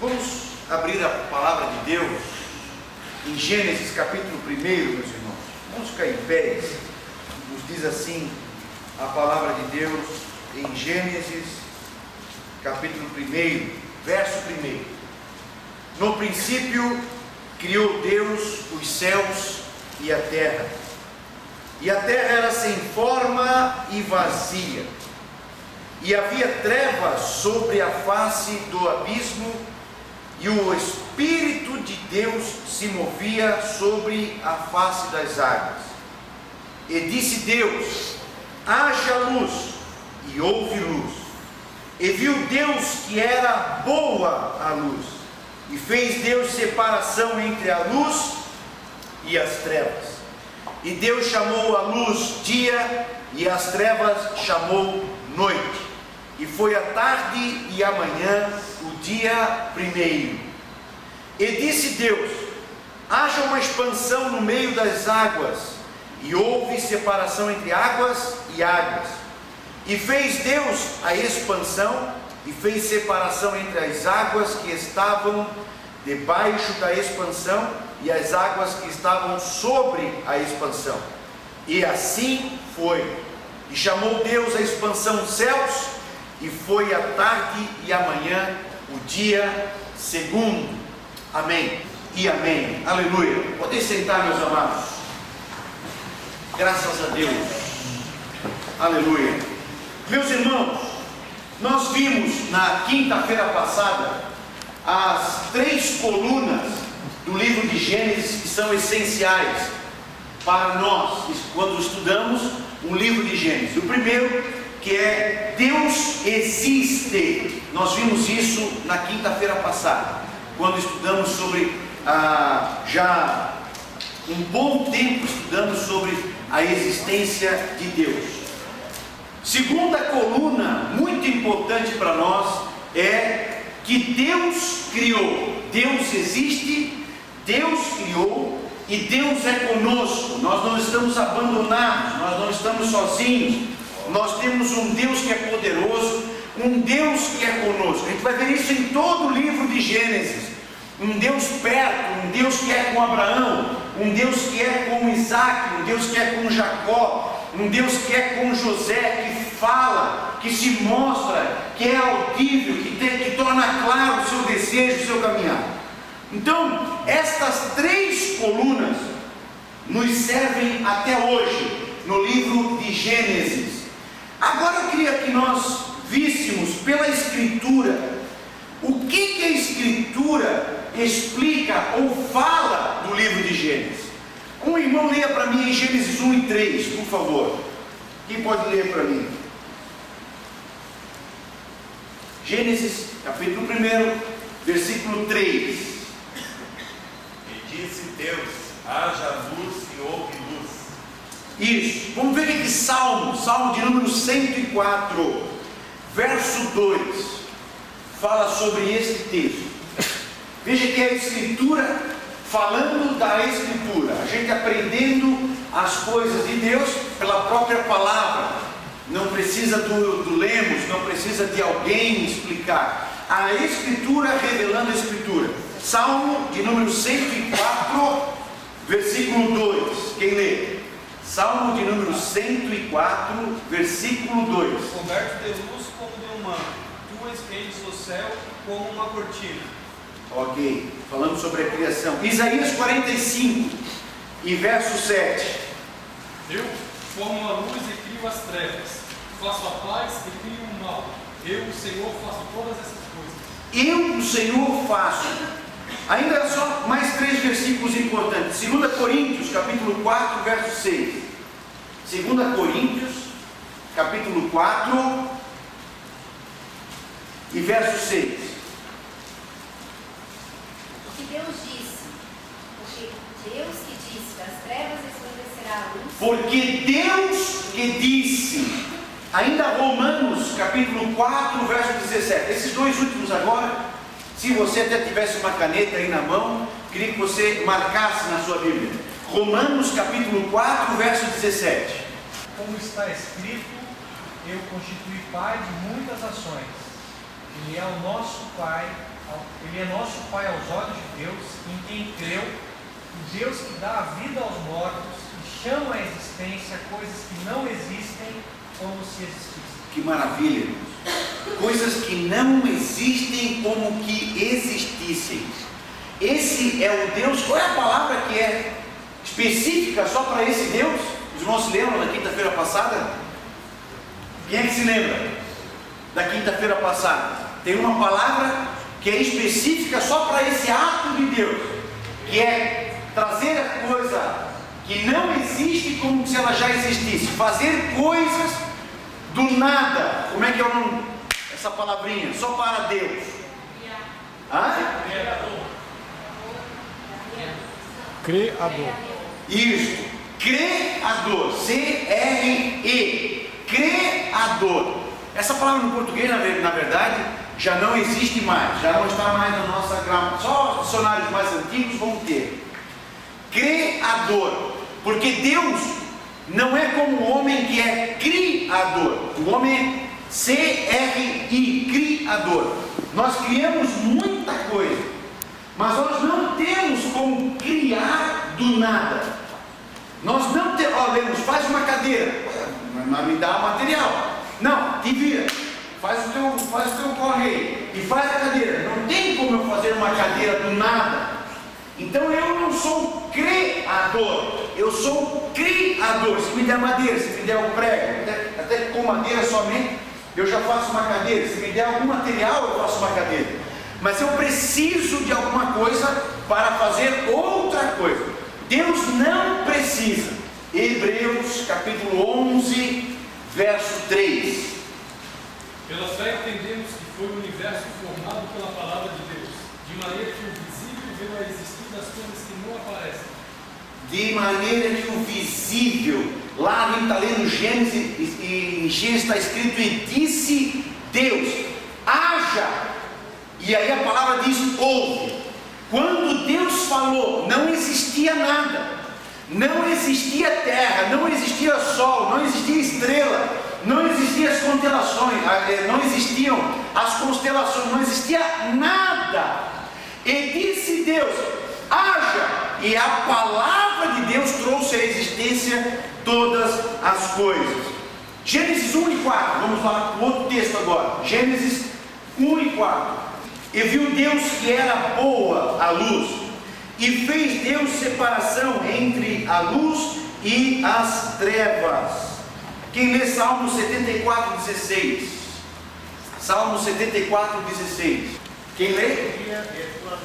Vamos abrir a palavra de Deus em Gênesis capítulo 1, meus irmãos. Vamos ficar em pé. Nos diz assim a palavra de Deus em Gênesis capítulo 1, verso 1. No princípio criou Deus os céus e a terra era sem forma e vazia, e havia trevas sobre a face do abismo, e o Espírito de Deus se movia sobre a face das águas. E disse Deus: haja luz, e houve luz. E viu Deus que era boa a luz, e fez Deus separação entre a luz e as trevas. E Deus chamou a luz dia, e as trevas chamou noite. E foi a tarde e a manhã o dia primeiro. E disse Deus: haja uma expansão no meio das águas. E houve separação entre águas e águas. E fez Deus a expansão, e fez separação entre as águas que estavam debaixo da expansão e as águas que estavam sobre a expansão. E assim foi. E chamou Deus a expansão céus, e foi a tarde e a manhã o dia segundo. Amém e amém. Aleluia. Podem sentar, meus amados. Graças a Deus. Aleluia. Meus irmãos, nós vimos na quinta-feira passada as 3 colunas do livro de Gênesis que são essenciais para nós quando estudamos o livro de Gênesis. O primeiro, que é Deus existe. Nós vimos isso na quinta-feira passada, quando estudamos sobre já um bom tempo estudando sobre a existência de Deus. Segunda coluna muito importante para nós é que Deus criou. Deus existe, Deus criou e Deus é conosco. Nós não estamos abandonados, nós não estamos sozinhos. Nós temos um Deus que é poderoso, um Deus que é conosco. A gente vai ver isso em todo o livro de Gênesis. Um Deus perto, um Deus que é com Abraão, um Deus que é com Isaac, um Deus que é com Jacó, um Deus que é com José, que fala, que se mostra, que é audível, que torna claro o seu desejo, o seu caminhar. Então, estas 3 colunas nos servem até hoje no livro de Gênesis. Agora eu queria que nós víssemos pela Escritura o que a Escritura explica ou fala no livro de Gênesis. Um irmão leia para mim em Gênesis 1 e 3, por favor. Quem pode ler para mim? Gênesis, capítulo 1, versículo 3. E disse Deus: haja luz, e houve luz. Isso. Vamos ver aqui Salmo de número 104, verso 2. Fala sobre este texto. Veja que é a Escritura falando da Escritura, a gente aprendendo as coisas de Deus pela própria palavra. Não precisa do lemos, não precisa de alguém explicar. A Escritura revelando a Escritura. Salmo de número 104, versículo 2. Quem lê? Salmo de número 104, versículo 2. Coberto de luz como de um manto, tu estendes o céu como uma cortina. Ok, falando sobre a criação. Isaías 45 e verso 7. Eu formo a luz e crio as trevas, faço a paz e crio o mal. Eu, o Senhor, faço todas essas coisas. Eu, o Senhor, faço. Ainda só mais 3 versículos importantes. 2 Coríntios, capítulo 4, verso 6. 2 Coríntios, capítulo 4 e verso 6. Porque Deus que disse, ainda Romanos capítulo 4, verso 17, esses 2 últimos agora, se você até tivesse uma caneta aí na mão, queria que você marcasse na sua Bíblia, Romanos capítulo 4, verso 17. Como está escrito, eu constituí pai de muitas nações. Ele é o nosso Pai, Ele é nosso Pai aos olhos de Deus, em quem creu, o Deus que dá a vida aos mortos e chama à existência coisas que não existem como se existissem. Que maravilha, irmãos. Coisas que não existem como que existissem. Esse é o Deus. Qual é a palavra que é específica só para esse Deus? Os irmãos se lembram da quinta-feira passada? Quem é que se lembra da quinta-feira passada? Tem uma palavra que é específica só para esse ato de Deus, que é trazer a coisa que não existe como se ela já existisse, fazer coisas do nada. Como é que é o nome? Essa palavrinha, só para Deus. Criador. Isso, Criador, C-R-E, Criador. Essa palavra no português, na verdade, já não existe mais, já não está mais na nossa gramática. Só os dicionários mais antigos vão ter. Criador, porque Deus não é como o homem que é criador. O homem é C-R-I, criador. Nós criamos muita coisa, mas nós não temos como criar do nada. Nós não temos, lemos, faz uma cadeira, mas me dá o material. Não, te vira, faz o teu correio e faz a cadeira. Não tem como eu fazer uma cadeira do nada. Então eu não sou criador, eu sou criador. Se me der madeira, se me der um prego, até com madeira somente, eu já faço uma cadeira. Se me der algum material, eu faço uma cadeira. Mas eu preciso de alguma coisa para fazer outra coisa. Deus não precisa. Hebreus capítulo 11, verso 3. Pela fé entendemos que foi o universo formado pela palavra de Deus, de maneira que o visível veio a existir das coisas que não aparecem. De maneira que o visível, lá a gente está lendo Gênesis, e em Gênesis está escrito: e disse Deus, haja. E aí a palavra diz: houve. Quando Deus falou, não existia nada. Não existia terra, não existia sol, não existia estrela, não existiam as constelações, não existiam as constelações, não existia nada. E disse Deus, haja, e a palavra de Deus trouxe à existência todas as coisas. Gênesis 1 e 4, vamos lá para o outro texto agora. Gênesis 1 e 4. E viu Deus que era boa a luz, e fez Deus separação entre a luz e as trevas. Quem lê Salmo 74:16? Salmo 74:16. Quem lê? O dia é tua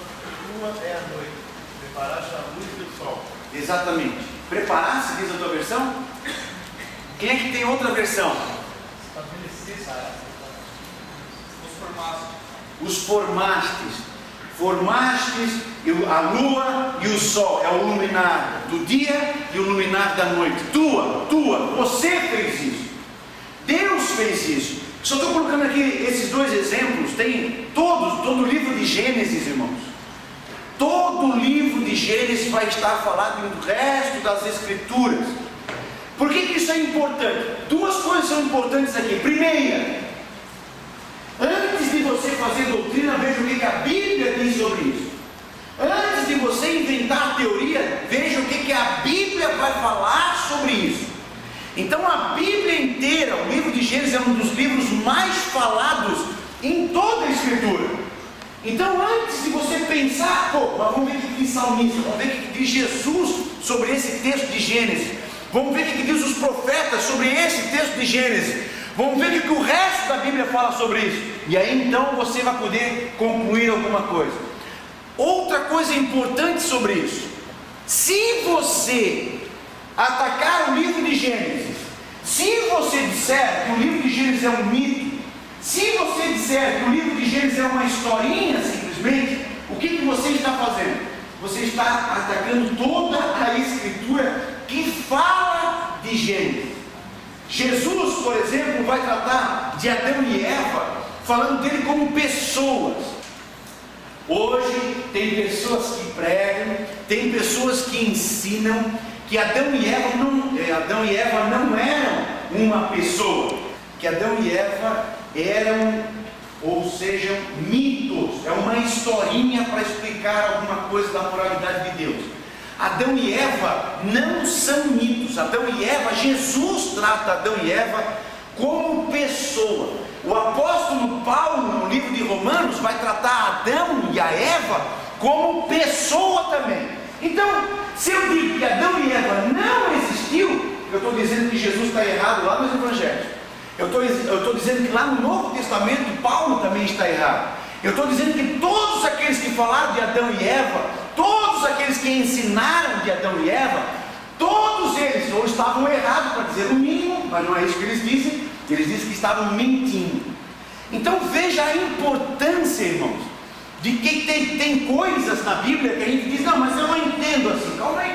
é a noite, preparaste a luz e o sol. Exatamente. Preparaste, diz a tua versão? Quem é que tem outra versão? Os formastes. Formastes a lua e o sol, é o luminar do dia e o luminar da noite. Você fez isso. Deus fez isso. Só estou colocando aqui esses dois exemplos. Tem todo o livro de Gênesis, irmãos. Todo o livro de Gênesis vai estar falado no resto das Escrituras. Por que isso é importante? Duas coisas são importantes aqui. Primeira, antes de você fazer doutrina, veja o que a Bíblia diz sobre isso. Antes de você inventar teoria, veja o que a Bíblia vai falar sobre isso. Então a Bíblia inteira, o livro de Gênesis é um dos livros mais falados em toda a Escritura. Então antes de você pensar, mas vamos ver o que diz Salmista, vamos ver o que diz Jesus sobre esse texto de Gênesis, vamos ver o que diz os profetas sobre esse texto de Gênesis, vamos ver o que o resto da Bíblia fala sobre isso, e aí então você vai poder concluir alguma coisa. Outra coisa importante sobre isso: se você atacar o livro de Gênesis, se você disser que o livro de Gênesis é um mito, se você disser que o livro de Gênesis é uma historinha simplesmente, o que você está fazendo? Você está atacando toda a Escritura que fala de Gênesis. Jesus, por exemplo, vai tratar de Adão e Eva, falando dele como pessoas. Hoje tem pessoas que pregam, tem pessoas que ensinam que Adão e Eva não eram uma pessoa, que Adão e Eva eram ou sejam mitos. É uma historinha para explicar alguma coisa da moralidade de Deus. Adão e Eva não são mitos. Adão e Eva, Jesus trata Adão e Eva como pessoa. O apóstolo Paulo, no livro de Romanos, vai tratar Adão e a Eva como pessoa também. Então, se eu digo que Adão e Eva não existiu, eu estou dizendo que Jesus está errado lá nos Evangelhos. Eu estou dizendo que lá no Novo Testamento Paulo também está errado. Eu estou dizendo que todos aqueles que falaram de Adão e Eva, todos aqueles que ensinaram de Adão e Eva, todos eles ou estavam errados, para dizer o mínimo, mas não é isso que eles dizem. Eles dizem que estavam mentindo. Então veja a importância, irmãos, de que tem coisas na Bíblia que a gente diz, não, mas eu não entendo assim. Calma aí,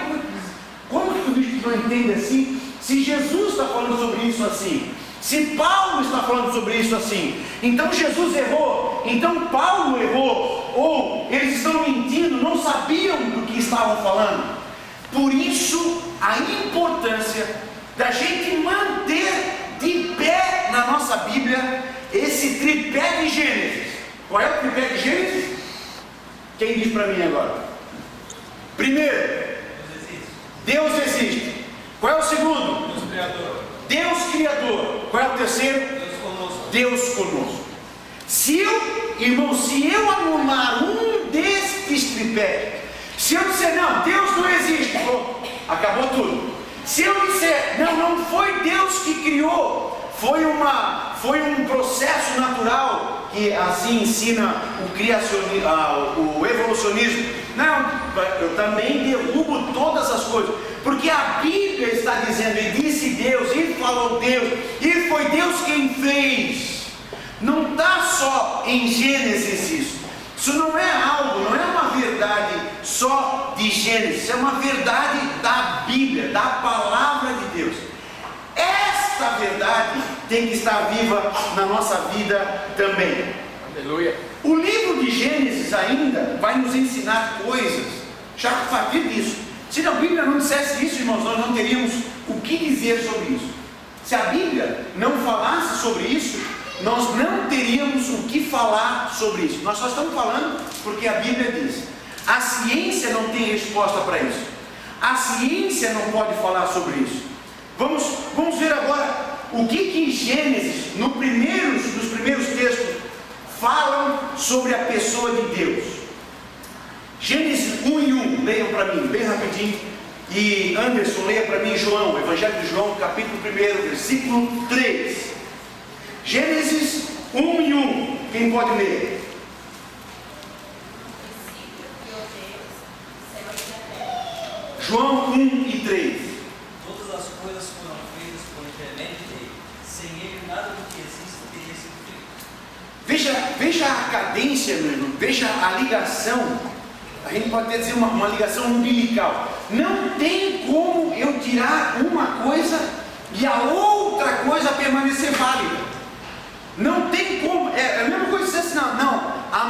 como que tu diz que não entende assim? Se Jesus está falando sobre isso assim, se Paulo está falando sobre isso assim, então Jesus errou, então Paulo errou, ou eles estão mentindo, não sabiam do que estavam falando. Por isso a importância da gente manter de pé na nossa Bíblia esse tripé de Gênesis. Qual é o tripé de Gênesis? Quem diz para mim agora? Primeiro, Deus existe. Qual é o segundo? Deus Criador. Deus Criador. Qual é o terceiro? Deus conosco. Deus conosco. Se eu anular um destes tripés, se eu disser, não, Deus não existe, acabou tudo. Se eu disser, não foi Deus que criou, foi um processo natural, que assim ensina o evolucionismo, não, eu também derrubo todas as coisas, porque a Bíblia está dizendo, e disse Deus, e falou Deus, e foi Deus quem fez. Não está só em Gênesis isso. Isso não é uma verdade só de Gênesis, é uma verdade da Bíblia, da palavra de Deus. Esta verdade tem que estar viva na nossa vida também. Aleluia. O livro de Gênesis ainda vai nos ensinar coisas já a partir disso. Se a Bíblia não dissesse isso, irmãos, nós não teríamos o que dizer sobre isso. Se a Bíblia não falasse sobre isso, nós não teríamos o que falar sobre isso. Nós só estamos falando porque a Bíblia diz. A ciência não tem resposta para isso. A ciência não pode falar sobre isso. Vamos ver agora o que em Gênesis, nos primeiros textos, falam sobre a pessoa de Deus. Gênesis 1:1, leiam para mim, bem rapidinho. E Anderson, leia para mim João, Evangelho de João, capítulo 1, versículo 3. Gênesis 1:1, quem pode ler? João 1:3. Todas as coisas foram feitas por intermédio dele. Sem ele, nada do que existe teria sido feito. Veja a cadência, meu irmão. Veja a ligação. A gente pode até dizer uma ligação umbilical. Não tem como eu tirar uma coisa e a outra coisa permanecer válida. Não tem como. É a mesma coisa que dizer assim, não. A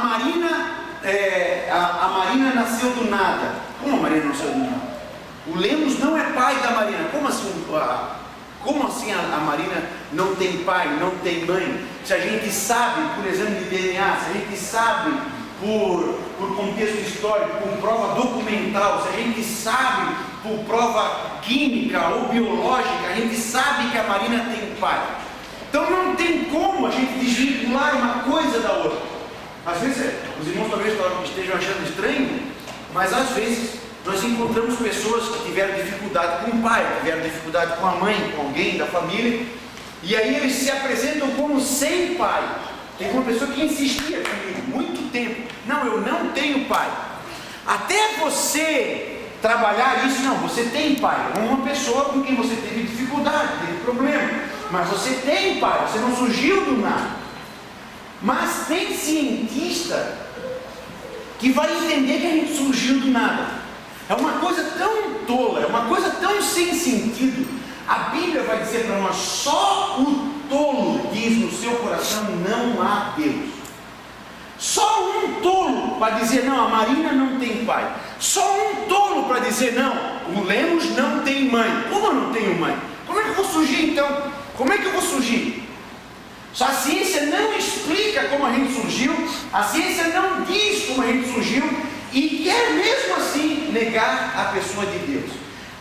Marina nasceu do nada. Como a Marina nasceu do nada? O Lemos não é pai da Marina. Como assim a Marina não tem pai, não tem mãe? Se a gente sabe por exame de DNA, se a gente sabe por contexto histórico, por prova documental, se a gente sabe por prova química ou biológica, a gente sabe que a Marina tem pai. Então não tem como a gente desvincular uma coisa da outra. Às vezes, os irmãos talvez estejam achando estranho, mas às vezes nós encontramos pessoas que tiveram dificuldade com o pai, tiveram dificuldade com a mãe, com alguém da família, e aí eles se apresentam como sem pai. Tem uma pessoa que insistia comigo muito tempo, não, eu não tenho pai. Até você trabalhar isso, não, você tem pai. É uma pessoa com quem você teve dificuldade, teve problema, mas você tem pai, você não surgiu do nada. Mas tem cientista que vai entender que a gente surgiu do nada. É uma coisa tão tola, é uma coisa tão sem sentido. A Bíblia vai dizer para nós, só o tolo diz no seu coração, não há Deus. Só um tolo para dizer, não, a Marina não tem pai. Só um tolo para dizer, não, o Lemos não tem mãe. Como eu não tenho mãe? Como é que eu vou surgir então? Como é que eu vou surgir? A ciência não explica como a gente surgiu, a ciência não diz como a gente surgiu e quer mesmo assim negar a pessoa de Deus.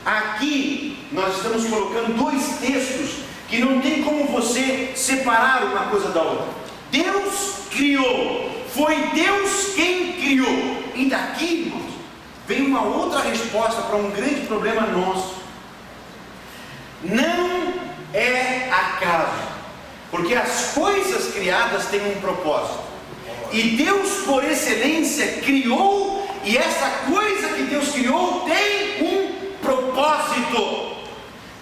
Aqui nós estamos colocando dois textos que não tem como você separar uma coisa da outra. Deus criou, foi Deus quem criou. E daqui, irmãos, vem uma outra resposta para um grande problema nosso. Não é acaso, porque as coisas criadas têm um propósito, e Deus por excelência criou, e essa coisa que Deus criou tem um propósito.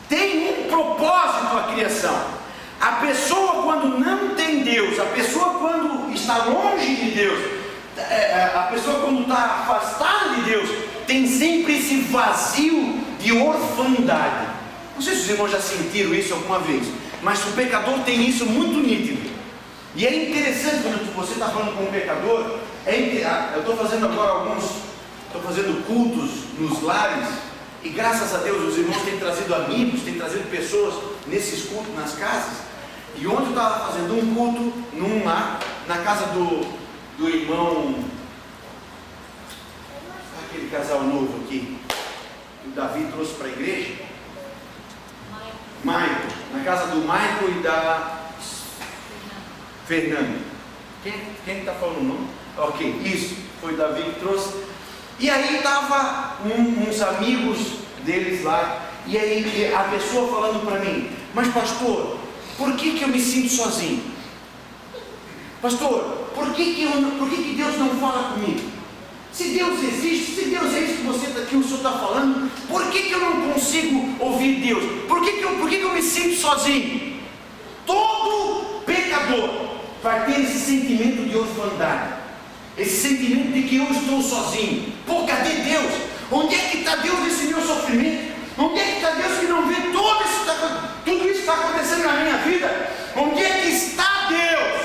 Tem um propósito a criação. A pessoa quando não tem Deus, a pessoa quando está longe de Deus, a pessoa quando está afastada de Deus, tem sempre esse vazio de orfandade. Não sei se os irmãos já sentiram isso alguma vez, mas o pecador tem isso muito nítido. E é interessante quando você está falando com um pecador. Eu estou fazendo agora estou fazendo cultos nos lares, e graças a Deus os irmãos têm trazido amigos, têm trazido pessoas nesses cultos nas casas. E ontem eu estava fazendo um culto num lar, na casa do irmão, aquele casal novo aqui, que o Davi trouxe para a igreja. Michael, na casa do Michael e da Fernanda. Quem está falando o nome? Ok, isso, foi o Davi que trouxe. E aí estava uns amigos deles lá, e aí a pessoa falando para mim: mas pastor, por que eu me sinto sozinho? Pastor, por que Deus não fala comigo? Se Deus existe, se Deus é isso que o senhor está falando, por que eu não consigo ouvir Deus? Por que eu me sinto sozinho? Todo pecador vai ter esse sentimento de orfandade, esse sentimento de que eu estou sozinho. Pô, cadê Deus? Onde é que está Deus nesse meu sofrimento? Onde é que está Deus que não vê tudo isso que está acontecendo na minha vida? Onde é que está Deus?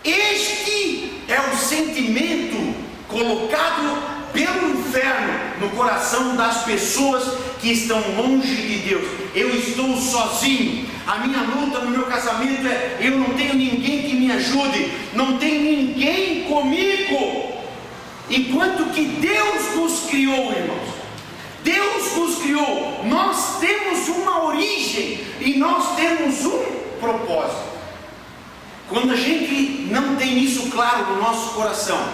Este é o sentimento colocado pelo inferno no coração das pessoas que estão longe de Deus. Eu estou sozinho, a minha luta no meu casamento é: eu não tenho ninguém que me ajude, não tem ninguém comigo. Enquanto que Deus nos criou, irmãos, Deus nos criou, nós temos uma origem e nós temos um propósito. Quando a gente não tem isso claro no nosso coração,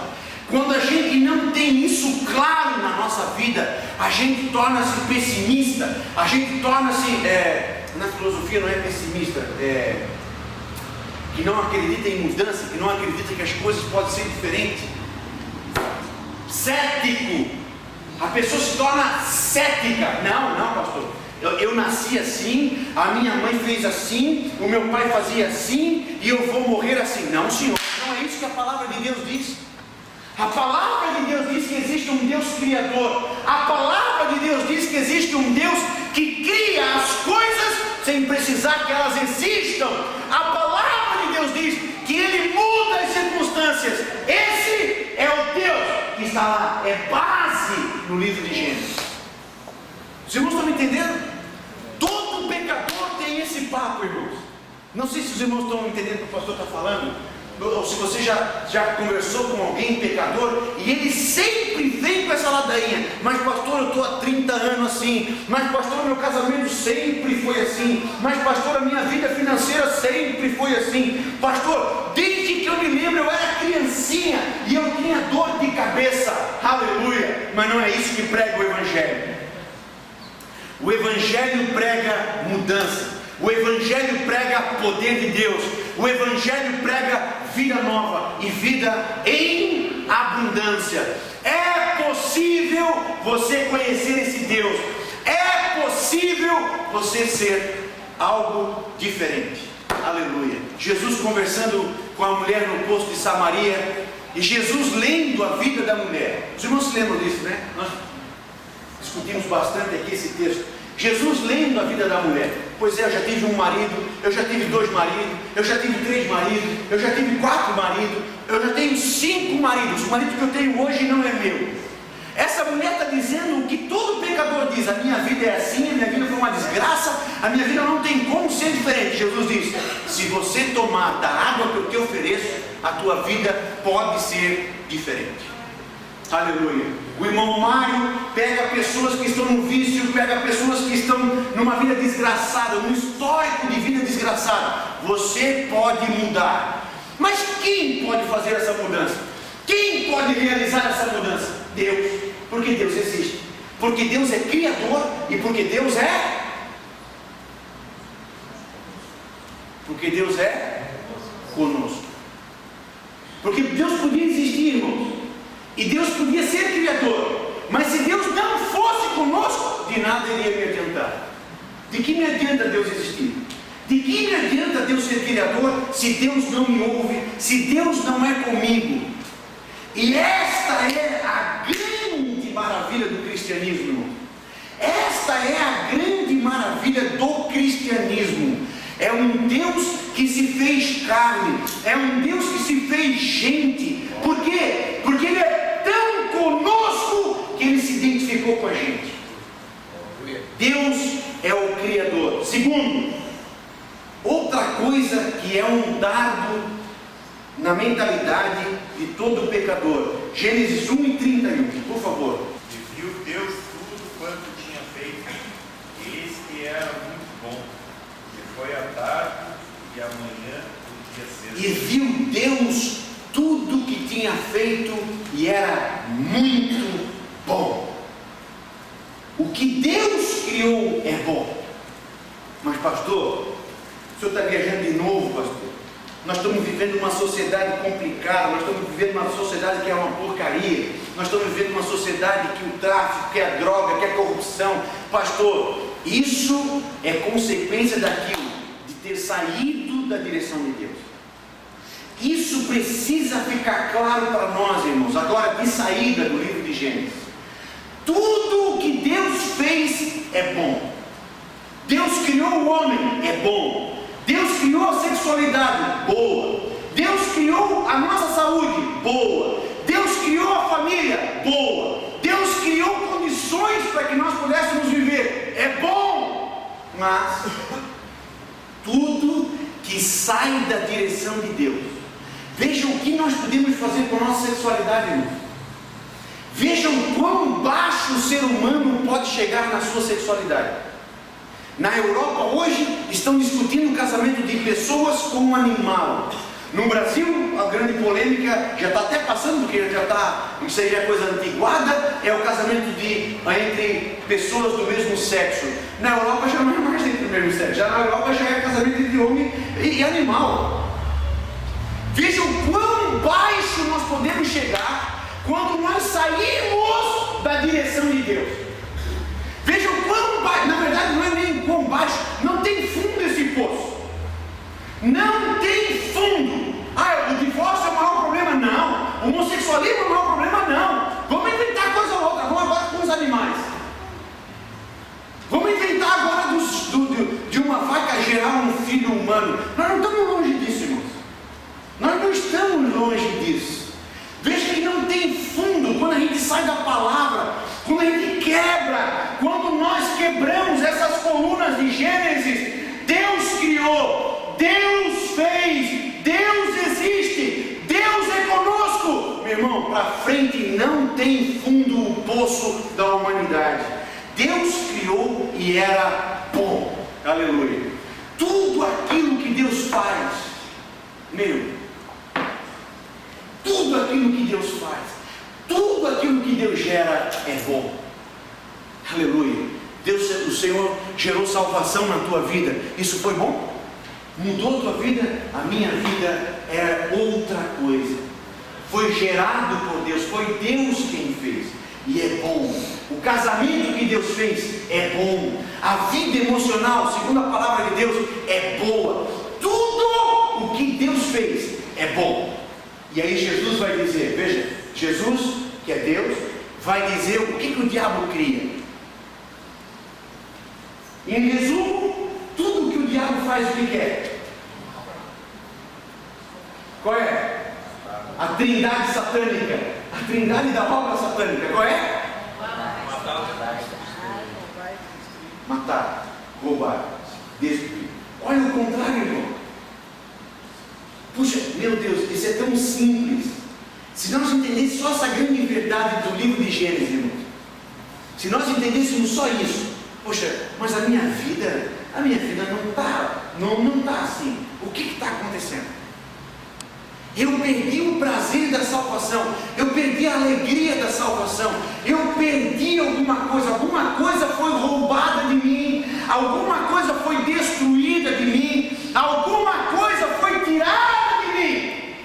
quando a gente não tem isso claro na nossa vida, a gente torna-se pessimista, a gente torna-se, na filosofia não é pessimista, que não acredita em mudança, que não acredita que as coisas podem ser diferentes. Cético, a pessoa se torna cética. Não, pastor, eu nasci assim, a minha mãe fez assim, o meu pai fazia assim, e eu vou morrer assim. Não, senhor, não é isso que a palavra de Deus diz. A palavra de Deus diz que existe um Deus criador. A palavra de Deus diz que existe um Deus que cria as coisas sem precisar que elas existam. A palavra de Deus diz que Ele muda as circunstâncias. Esse é o Deus que está lá, é base no livro de Gênesis. Os irmãos estão me entendendo? Todo pecador tem esse papo, irmãos. Não sei se os irmãos estão entendendo o que o pastor está falando, ou se você já conversou com alguém pecador, e ele sempre vem com essa ladainha: mas pastor, eu estou há 30 anos assim, mas pastor, meu casamento sempre foi assim, mas pastor, a minha vida financeira sempre foi assim, pastor, desde que eu me lembro eu era criancinha e eu tinha dor de cabeça. Aleluia! Mas não é isso que prega o Evangelho. O Evangelho prega mudança, o Evangelho prega poder de Deus, o Evangelho prega vida nova e vida em abundância. É possível você conhecer esse Deus, é possível você ser algo diferente. Aleluia. Jesus conversando com a mulher no poço de Samaria, e Jesus lendo a vida da mulher. Os irmãos se lembram disso, né? Nós discutimos bastante aqui esse texto. Jesus lendo a vida da mulher: pois é, eu já tive um marido, eu já tive 2 maridos, eu já tive 3 maridos, eu já tive 4 maridos, eu já tenho 5 maridos, o marido que eu tenho hoje não é meu. Essa mulher está dizendo que todo pecador pecador diz, a minha vida é assim, a minha vida foi uma desgraça, a minha vida não tem como ser diferente. Jesus diz, se você tomar da água que eu te ofereço, a tua vida pode ser diferente. Aleluia. O irmão Mário pega pessoas que estão no vício, pega pessoas que estão numa vida desgraçada, num histórico de vida desgraçada. Você pode mudar. Mas quem pode fazer essa mudança? Quem pode realizar essa mudança? Deus. Porque Deus existe. Porque Deus é Criador e porque Deus é conosco. Porque Deus podia existir, irmãos, e Deus podia ser Criador, mas se Deus não fosse conosco, de nada iria me adiantar. De que me adianta Deus existir? De que me adianta Deus ser Criador se Deus não me ouve, se Deus não é comigo? E esta é a grande maravilha do cristianismo. Esta é a grande maravilha do cristianismo. É um Deus que se fez carne, é um Deus que se fez gente. Por quê? Porque Ele é tão conosco que Ele se identificou com a gente. Deus é o Criador. Segundo, outra coisa que é um dardo na mentalidade de todo pecador. Gênesis 1:31, por favor. E viu Deus tudo quanto tinha feito, e eis que era muito bom. E foi a tarde e amanhã o dia sexto. E viu Deus tudo que tinha feito e era muito bom. O que Deus criou é bom. Mas pastor, o senhor está viajando de novo, pastor. Nós estamos vivendo uma sociedade complicada, nós estamos vivendo uma sociedade que é uma porcaria, nós estamos vivendo uma sociedade que o tráfico, que a droga, que a corrupção. Pastor, isso é consequência daquilo, de ter saído da direção de Deus. Isso precisa ficar claro para nós, irmãos, agora de saída do livro de Gênesis. Tudo o que Deus fez é bom. Deus criou o homem, é bom. Deus criou a sexualidade, boa. Deus criou a nossa saúde, boa. Deus criou a família, boa. Deus criou condições para que nós pudéssemos viver, é bom. Mas tudo que sai da direção de Deus, vejam o que nós podemos fazer com a nossa sexualidade, irmãos. Vejam quão baixo o ser humano pode chegar na sua sexualidade. Na Europa hoje estão discutindo o casamento de pessoas com um animal. No Brasil, a grande polêmica já está até passando, porque já está, isso aí já é coisa antiguada, é o casamento entre pessoas do mesmo sexo. Na Europa já não é mais entre o mesmo sexo, já na Europa já é casamento entre homem e animal. Vejam quão baixo nós podemos chegar quando nós sairmos da direção de Deus. Vejam quão baixo, na verdade não é nem quão baixo, não tem fundo esse poço. Não tem fundo. Ah, o divórcio é o maior problema? Não. O homossexualismo é o maior problema? Não. Vamos inventar coisa outra, vamos agora com os animais. Vamos inventar agora de uma vaca gerar um filho humano. Nós não estamos longe disso, irmãos. Nós não estamos longe disso. Veja que não tem fundo quando a gente sai da palavra, quando a gente quebra, quando nós quebramos essas colunas de Gênesis. Deus criou, Deus fez, Deus existe, Deus é conosco. Meu irmão, para frente não tem fundo o poço da humanidade. Deus criou e era bom. Aleluia. Tudo aquilo que Deus faz, tudo aquilo que Deus faz, tudo aquilo que Deus gera é bom. Aleluia. Deus, o Senhor gerou salvação na tua vida. Isso foi bom? Mudou a tua vida? A minha vida é outra coisa. Foi gerado por Deus, foi Deus quem fez. E é bom. O casamento que Deus fez é bom. A vida emocional, segundo a palavra de Deus, é boa. Tudo o que Deus fez é bom. E aí Jesus vai dizer, veja, Jesus, que é Deus, vai dizer o que o diabo cria. Em resumo, tudo que o diabo faz, o que quer? Qual é? A trindade satânica. A trindade da obra satânica. Qual é? roubar, destruir. Olha o contrário, irmão. Puxa, meu Deus, isso é tão simples. Se nós entendêssemos só essa grande verdade do livro de Gênesis, irmão, se nós entendêssemos só isso, poxa, mas a minha vida não está assim. O que está acontecendo? Eu perdi o prazer da salvação, eu perdi a alegria da salvação, eu perdi alguma coisa foi roubada de mim, alguma coisa foi destruída de mim, alguma coisa foi tirada de mim.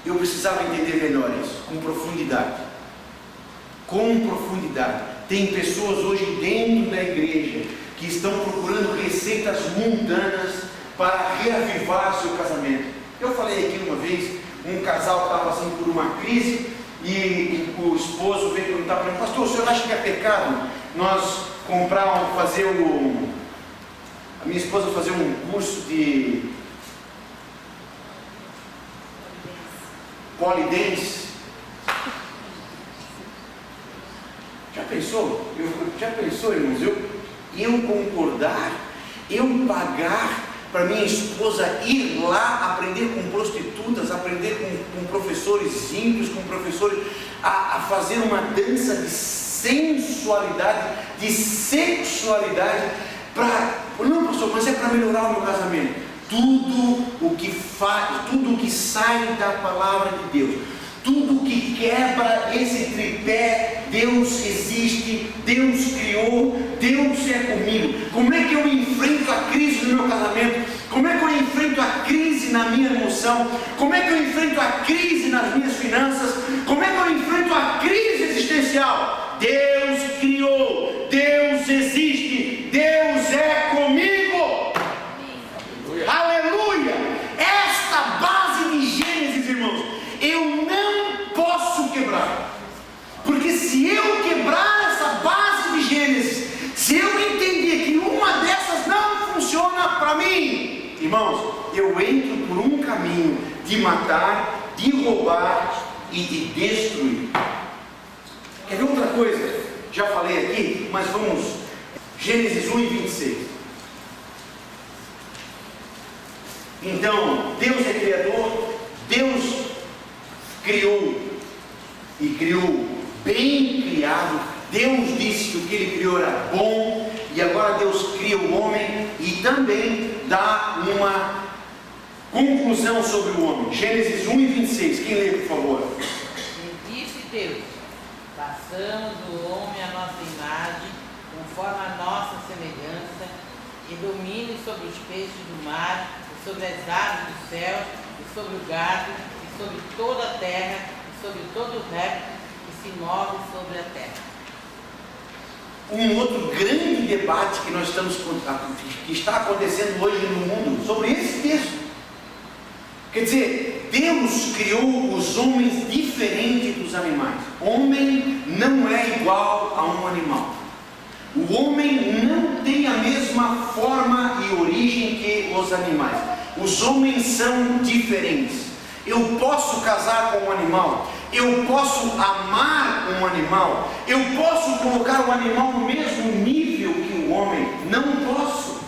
Eu precisava entender melhor isso, com profundidade. Tem pessoas hoje dentro da igreja que estão procurando receitas mundanas para reavivar seu casamento. Eu falei aqui uma vez, um casal estava passando por uma crise e o esposo veio perguntar para mim: pastor, o senhor acha que é pecado nós a minha esposa fazer um curso de polidense? Já pensou, irmãos? Eu concordar, eu pagar para minha esposa ir lá aprender com prostitutas, aprender com professores ímpios, com professores, a fazer uma dança de sensualidade, de sexualidade, não, pastor, mas é para melhorar o meu casamento. Tudo o que sai da palavra de Deus, tudo que quebra esse tripé: Deus existe, Deus criou, Deus é comigo. Como é que eu enfrento a crise no meu casamento? Como é que eu enfrento a crise na minha emoção? Como é que eu enfrento a crise nas minhas finanças? Como é que eu enfrento a crise existencial? Deus criou, Deus existe, Deus é comigo. Aleluia! Esta base de Gênesis, irmãos, eu não posso quebrar. Porque se eu quebrar essa base de Gênesis, se eu entender que uma dessas não funciona para mim, irmãos, eu entro por um caminho de matar, de roubar e de destruir. Quer ver outra coisa? Já falei aqui, mas vamos. Gênesis 1:26. Então, Deus é criador, Deus criou, e criou bem criado. Deus disse que o que Ele criou era bom, e agora Deus cria o homem e também dá uma conclusão sobre o homem. Gênesis 1:26, quem lê, por favor? E disse Deus: façamos o homem à nossa imagem, conforme a nossa semelhança, e domine sobre os peixes do mar, e sobre as aves do céu, e sobre o gado, e sobre toda a terra, e sobre todo o réptil que se move sobre a terra. Um outro grande debate que está acontecendo hoje no mundo sobre esse texto. Quer dizer, Deus criou os homens diferentes dos animais. Homem não é igual a um animal. O homem não tem a mesma forma e origem que os animais. Os homens são diferentes. Eu posso casar com um animal, eu posso amar um animal, eu posso colocar o animal no mesmo nível que o homem. Não posso.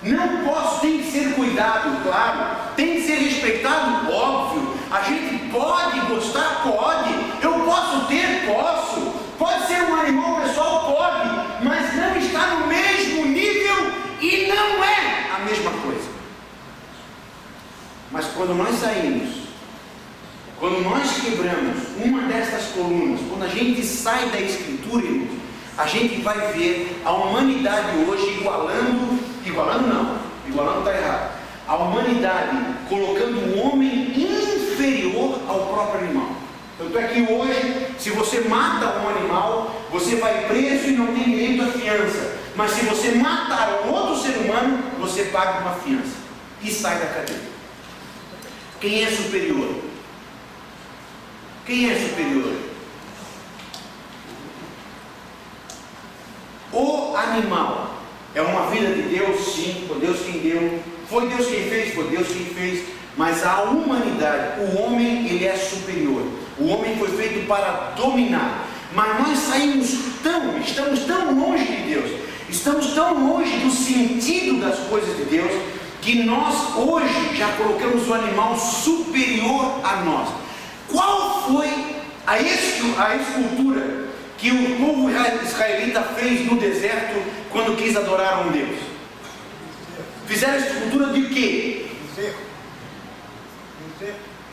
Não posso, tem que ser cuidado, claro, tem que ser respeitado, óbvio. A gente pode gostar, pode. Eu posso ter, posso. Pode ser um animal pessoal, pode, mas não está no mesmo nível e não é a mesma coisa. Mas quando nós saímos, quando nós quebramos uma destas colunas, quando a gente sai da Escritura, irmãos, a gente vai ver a humanidade hoje igualando está errado. A humanidade colocando o homem inferior ao próprio animal. Tanto é que hoje, se você mata um animal, você vai preso e não tem direito à fiança. Mas se você matar um outro ser humano, você paga uma fiança e sai da cadeia. Quem é superior? Quem é superior? O animal é uma vida de Deus, sim, foi Deus quem deu, foi Deus quem fez, foi Deus quem fez, mas a humanidade, o homem, ele é superior. O homem foi feito para dominar. mas nós estamos tão longe de Deus, estamos tão longe do sentido das coisas de Deus, que nós hoje já colocamos o animal superior a nós. Qual foi a escultura que o povo israelita fez no deserto quando quis adorar um Deus? Fizeram a escultura de quê?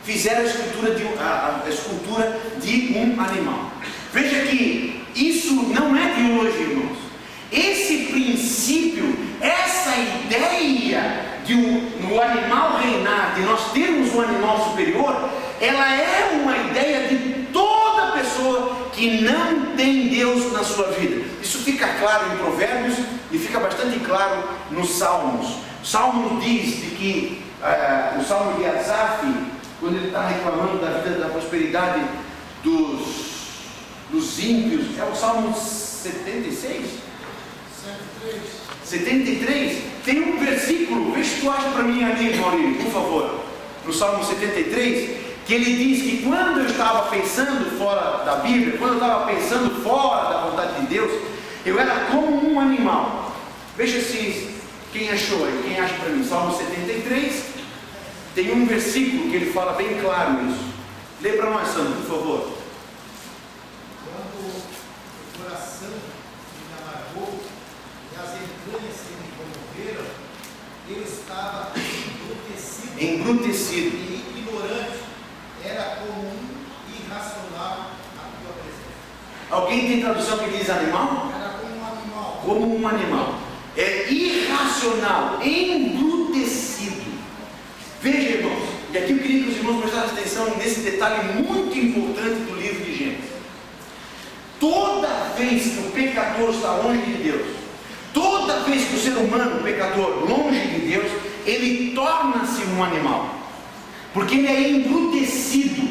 Fizeram a escultura de um animal. Veja que isso não é de hoje, irmãos. Esse princípio, essa ideia de no animal reinar, de nós termos um animal superior, ela é uma ideia de toda pessoa que não tem Deus na sua vida. Isso fica claro em Provérbios e fica bastante claro nos Salmos. O Salmo diz de que o Salmo de Asaf, quando ele está reclamando da vida da prosperidade dos ímpios, é o Salmo 76? 73? Tem um versículo, vê se tu acha para mim ali, Maurício, por favor, no Salmo 73, que ele diz que quando eu estava pensando fora da Bíblia, quando eu estava pensando fora da vontade de Deus, eu era como um animal. Veja se quem achou aí, quem acha para mim, Salmo 73, tem um versículo que ele fala bem claro isso. Lê para nós, Sandro, por favor. Quando o coração me amargou e as entranhas se me comoveram, eu estava embrutecido e ignorante, era como um irracional a tua presença. Alguém tem tradução que diz animal? Era como um animal. Como um animal. É irracional, embrutecido. Veja, irmãos, e aqui eu queria que os irmãos prestassem atenção nesse detalhe muito importante do livro de Gênesis. Toda vez que o pecador está longe de Deus, toda vez que o ser humano, o pecador, longe de Deus, ele torna-se um animal, porque ele é embrutecido.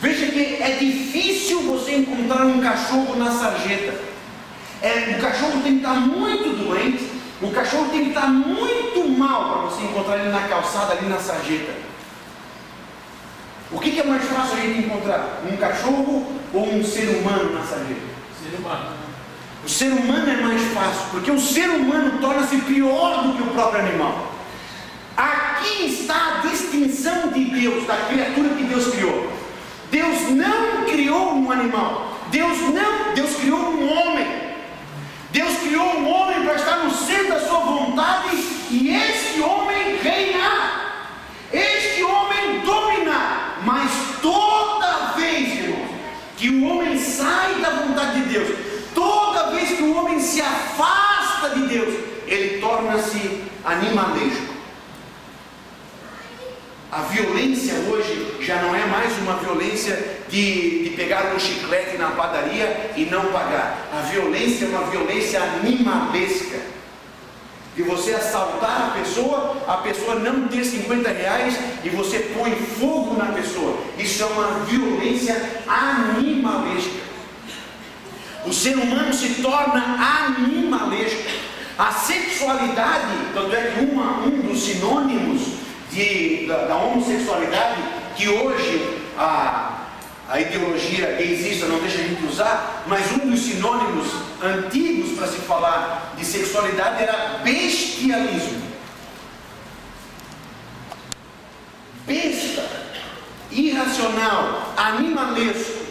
Veja que é difícil você encontrar um cachorro na sarjeta. O cachorro tem que estar muito doente, o cachorro tem que estar muito mal para você encontrar ele na calçada, ali na sarjeta. O que é mais fácil a gente encontrar? Um cachorro ou um ser humano na sarjeta? Ser humano. O ser humano é mais fácil, porque o ser humano torna-se pior do que o próprio animal. Aqui está a distinção de Deus, da criatura que Deus criou. Deus não criou um animal, Deus criou um homem. Deus criou um homem para estar no centro da sua vontade e este homem reinar, este homem dominar. Mas toda vez, irmãos, que o homem sai da vontade de Deus, toda vez que o homem se afasta de Deus, ele torna-se animalesco. A violência hoje já não é mais uma violência de pegar um chiclete na padaria e não pagar. A violência é uma violência animalesca. De você assaltar a pessoa não ter 50 reais e você põe fogo na pessoa. Isso é uma violência animalesca. O ser humano se torna animalesco. A sexualidade, tanto é que um dos sinônimos da homossexualidade, que hoje a ideologia gaysista não deixa a gente usar, mas um dos sinônimos antigos para se falar de sexualidade era bestialismo. Besta, irracional, animalesco.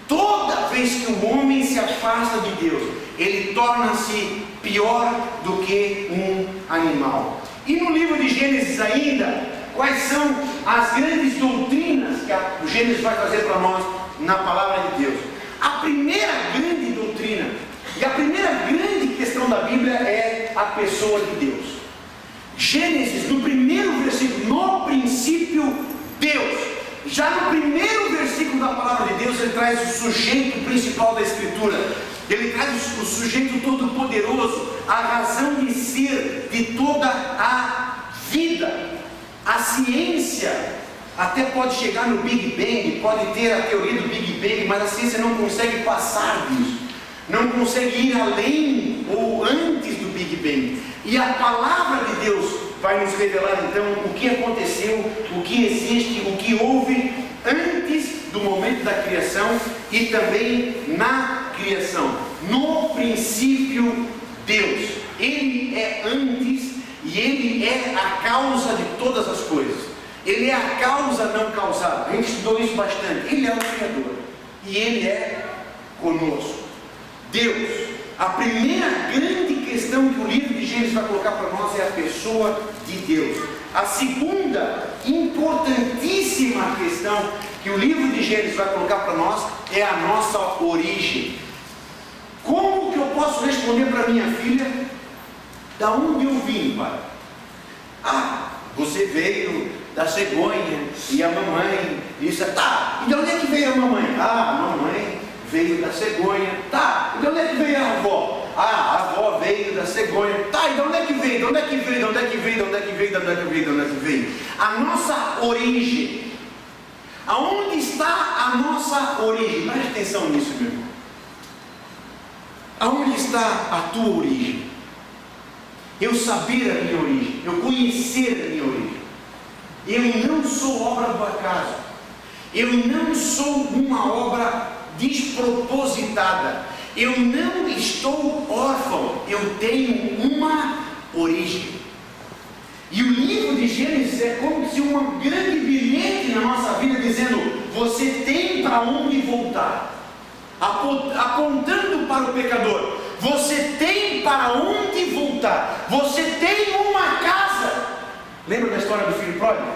Toda vez que o homem se afasta de Deus, ele torna-se pior do que um animal. E no livro de Gênesis ainda, quais são as grandes doutrinas que o Gênesis vai trazer para nós na palavra de Deus? A primeira grande doutrina e a primeira grande questão da Bíblia é a pessoa de Deus. Gênesis, no primeiro versículo, no princípio Deus. Já no primeiro versículo da palavra de Deus, ele traz o sujeito principal da Escritura. Ele traz o sujeito todo-poderoso, a razão de ser de toda a vida. A ciência até pode chegar no Big Bang, pode ter a teoria do Big Bang, mas a ciência não consegue passar disso, não consegue ir além ou antes do Big Bang. E a palavra de Deus vai nos revelar então o que aconteceu, o que existe, o que houve antes do momento da criação e também na criação. No princípio, Deus. Ele é antes e Ele é a causa de todas as coisas. Ele é a causa não causada. A gente estudou isso bastante. Ele é o Criador e Ele é conosco. Deus. A primeira grande questão que o livro de Gênesis vai colocar para nós é a pessoa de Deus. A segunda importantíssima questão que o livro de Gênesis vai colocar para nós é a nossa origem. Como que eu posso responder para minha filha? Da onde eu vim, pai? Ah, você veio da cegonha e a mamãe disse, tá, e de onde é que veio a mamãe? Ah, a mamãe veio da cegonha. Tá, e de onde é que veio a avó? Ah, a avó veio da cegonha. Tá, e de onde é que veio? De onde é que veio? De onde é que veio? De onde é que veio? De onde é que veio? De onde é que veio? A nossa origem. Aonde está a nossa origem? Preste atenção nisso, meu irmão. Aonde está a tua origem? Eu saber a minha origem, eu conhecer a minha origem. Eu não sou obra do acaso. Eu não sou uma obra despropositada. Eu não estou órfão. Eu tenho uma origem. E o livro de Gênesis é como se um grande bilhete na nossa vida dizendo: você tem para onde voltar. Apontando para o pecador: você tem para onde voltar. Você tem uma casa. Lembra da história do filho pródigo?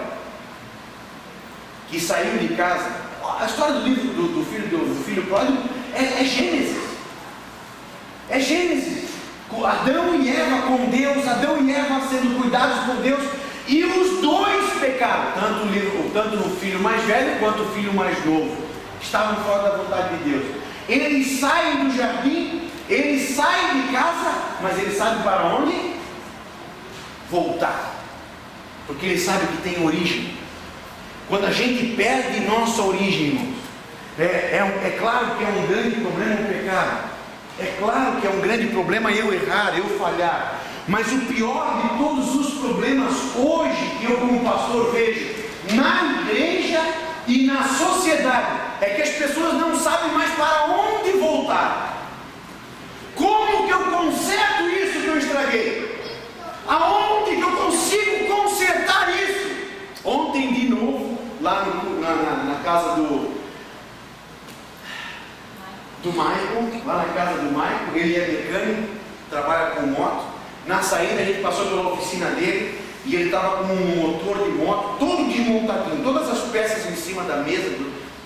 Que saiu de casa. A história do livro do filho pródigo é Gênesis. É Gênesis. Adão e Eva com Deus, Adão e Eva sendo cuidados por Deus, e os dois pecaram, tanto o filho mais velho quanto o filho mais novo, estavam fora da vontade de Deus. Eles saem do jardim, eles saem de casa, mas eles sabem para onde voltar, porque eles sabem que tem origem. Quando a gente perde nossa origem, irmãos, é claro que é um grande problema o pecado. É claro que é um grande problema eu errar, eu falhar. Mas o pior de todos os problemas hoje, que eu como pastor vejo na igreja e na sociedade, é que as pessoas não sabem mais para onde voltar. Como que eu conserto isso que eu estraguei? Aonde que eu consigo consertar isso? Ontem de novo, lá na casa do Michael, lá na casa do Michael, ele é mecânico, trabalha com moto. Na saída a gente passou pela oficina dele e ele estava com um motor de moto todo desmontadinho, todas as peças em cima da mesa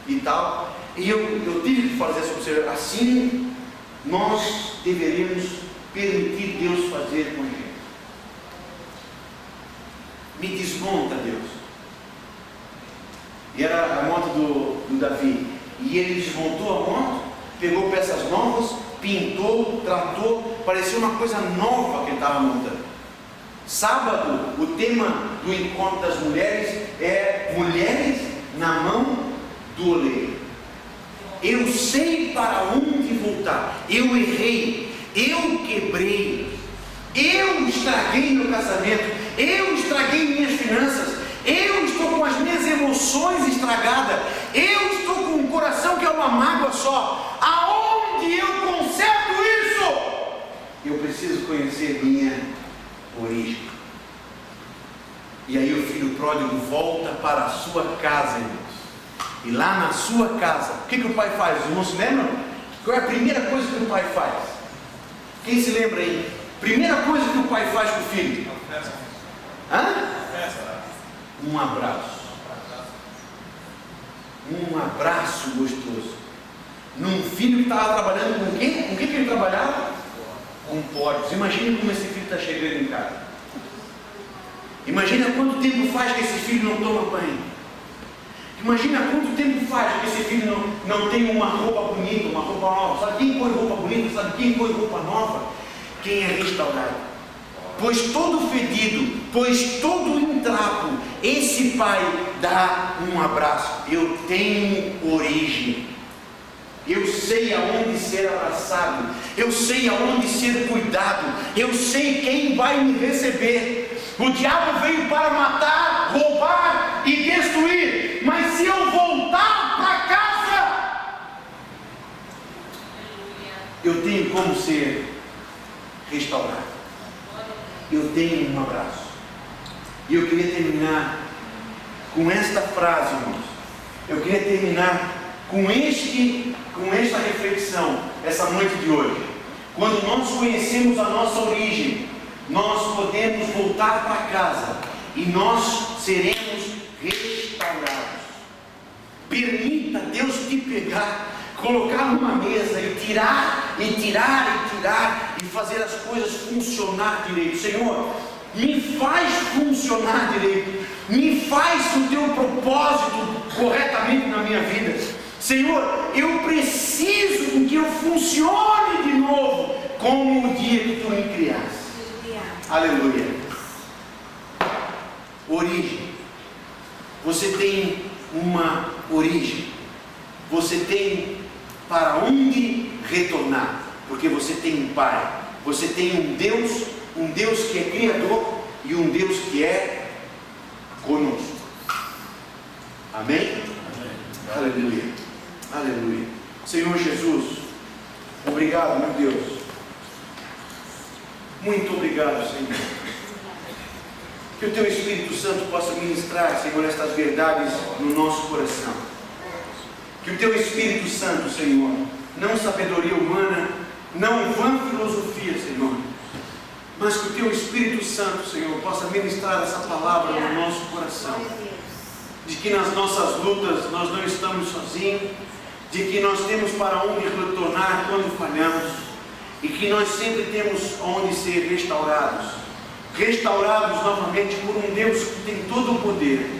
e tal. E eu tive que fazer essa observação. Assim nós deveríamos permitir Deus fazer com a gente. Me desmonta, Deus. E era a moto do Davi. E ele desmontou a moto, pegou peças novas, pintou, tratou, parecia uma coisa nova que ele estava montando. Sábado, o tema do encontro das mulheres é mulheres na mão do oleiro. Eu sei para onde voltar. Eu errei, eu quebrei, eu estraguei meu casamento, eu estraguei minhas finanças, eu estou com as minhas emoções estragadas, eu estou com um coração que é uma mágoa só. Aonde eu conserto isso? Eu preciso conhecer minha origem. E aí o filho pródigo volta para a sua casa, irmãos. E lá na sua casa, o que o pai faz? Os irmãos se lembram? Qual é a primeira coisa que o pai faz? Quem se lembra aí? Primeira coisa que o pai faz com o filho? Um abraço. Um abraço gostoso. Num filho que estava trabalhando com quem? Com que ele trabalhava? Com porcos. Imagina como esse filho está chegando em casa. Imagina quanto tempo faz que esse filho não toma banho. Imagina quanto tempo faz que esse filho não tem uma roupa bonita, uma roupa nova. Sabe quem põe roupa bonita? Sabe quem põe roupa nova? Quem é restaurado. Pois todo fedido, pois todo em trapo, esse pai dá um abraço. Eu tenho origem. Eu sei aonde ser abraçado. Eu sei aonde ser cuidado. Eu sei quem vai me receber. O diabo veio para matar, roubar e destruir. Mas se eu voltar para casa, como ser restaurado. Eu tenho um abraço. E eu queria terminar com esta frase, irmãos. Eu queria terminar com esta reflexão, essa noite de hoje. Quando nós conhecemos a nossa origem, nós podemos voltar para casa e nós seremos restaurados. Permita Deus te pegar, colocar numa mesa e tirar, e fazer as coisas funcionar direito. Senhor, me faz funcionar direito, me faz o teu propósito corretamente na minha vida. Senhor, eu preciso que eu funcione de novo, como o dia que tu me criaste. Aleluia. Origem. Você tem uma origem. Você tem para onde retornar, porque você tem um Pai. Você tem um Deus que é Criador e um Deus que é conosco. Amém? Aleluia. Aleluia. Senhor Jesus, obrigado, meu Deus. Muito obrigado, Senhor. Que o Teu Espírito Santo possa ministrar, Senhor, estas verdades no nosso coração. Que o Teu Espírito Santo, Senhor, não sabedoria humana, não vã filosofia, Senhor, mas que o Teu Espírito Santo, Senhor, possa ministrar essa palavra no nosso coração. De que nas nossas lutas nós não estamos sozinhos, de que nós temos para onde retornar quando falhamos, e que nós sempre temos onde ser restaurados novamente por um Deus que tem todo o poder,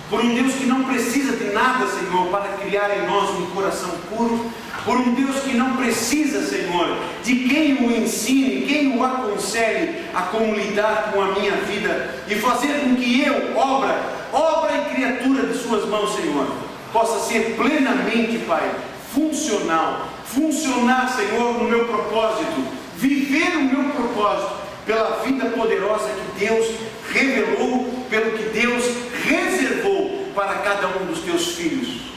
por um Deus que não precisa de nada, Senhor, para criar em nós um coração puro, por um Deus que não precisa, Senhor, de quem o ensine, quem o aconselhe a como lidar com a minha vida e fazer com que eu, obra e criatura de suas mãos, Senhor, possa ser plenamente, Pai, funcionar, Senhor, no meu propósito, viver o meu propósito pela vida poderosa que Deus revelou, pelo que Deus reservou para cada um dos teus filhos.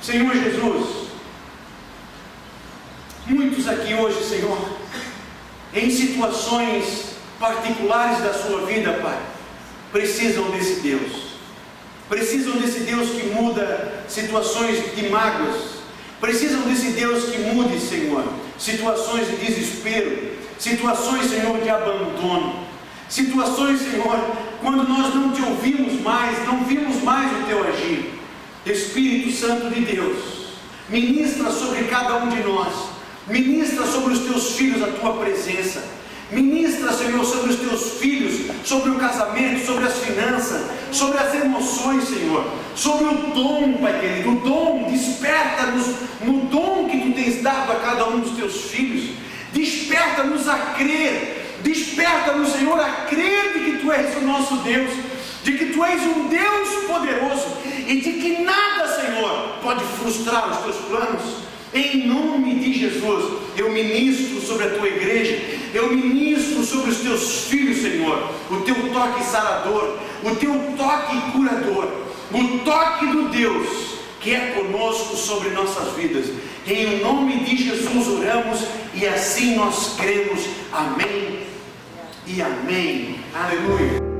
Senhor Jesus, muitos aqui hoje, Senhor, em situações particulares da sua vida, Pai, precisam desse Deus. Precisam desse Deus que muda situações de mágoas. Precisam desse Deus que mude, Senhor, situações de desespero, situações, Senhor, de abandono, situações, Senhor, quando nós não te ouvimos mais, não vimos mais o teu agir. Espírito Santo de Deus, ministra sobre cada um de nós, ministra sobre os teus filhos a tua presença. Ministra, Senhor, sobre os teus filhos, sobre o casamento, sobre as finanças, sobre as emoções, Senhor, sobre o dom, Pai querido, o dom. Desperta-nos no dom que tu tens dado a cada um dos teus filhos. Desperta-nos a crer, desperta-nos, Senhor, a crer de que tu és o nosso Deus, de que tu és um Deus poderoso e de que nada, Senhor, pode frustrar os teus planos. Em nome de Jesus, eu ministro sobre a tua igreja, eu ministro sobre os teus filhos, Senhor, o teu toque sarador, o teu toque curador, o toque do Deus que é conosco sobre nossas vidas. Em nome de Jesus oramos e assim nós cremos. Amém e amém. Aleluia.